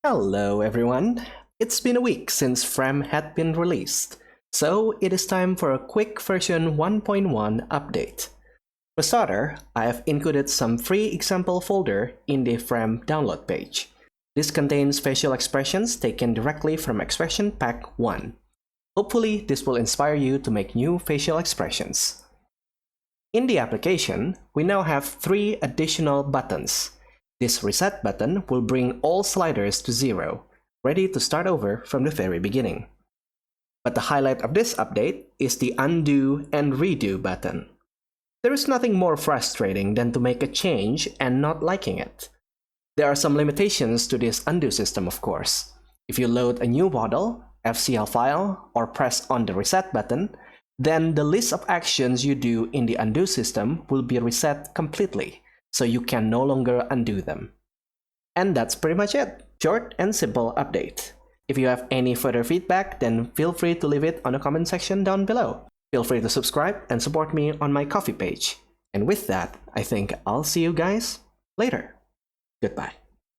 Hello everyone! It's been a week since Frame had been released, so it is time for a quick version 1.1 update. For starter, I have included some free example folder in the Frame download page. This contains facial expressions taken directly from Expression Pack 1. Hopefully, this will inspire you to make new facial expressions. In the application, we now have 3 additional buttons. This reset button will bring all sliders to 0, ready to start over from the very beginning. But the highlight of this update is the undo and redo button. There is nothing more frustrating than to make a change and not liking it. There are some limitations to this undo system, of course. If you load a new model, FCL file, or press on the reset button, then the list of actions you do in the undo system will be reset completely, so you can no longer undo them. And that's pretty much it. Short and simple update. If you have any further feedback, then feel free to leave it on the comment section down below. Feel free to subscribe and support me on my Ko-fi page. And with that, I think I'll see you guys later. Goodbye.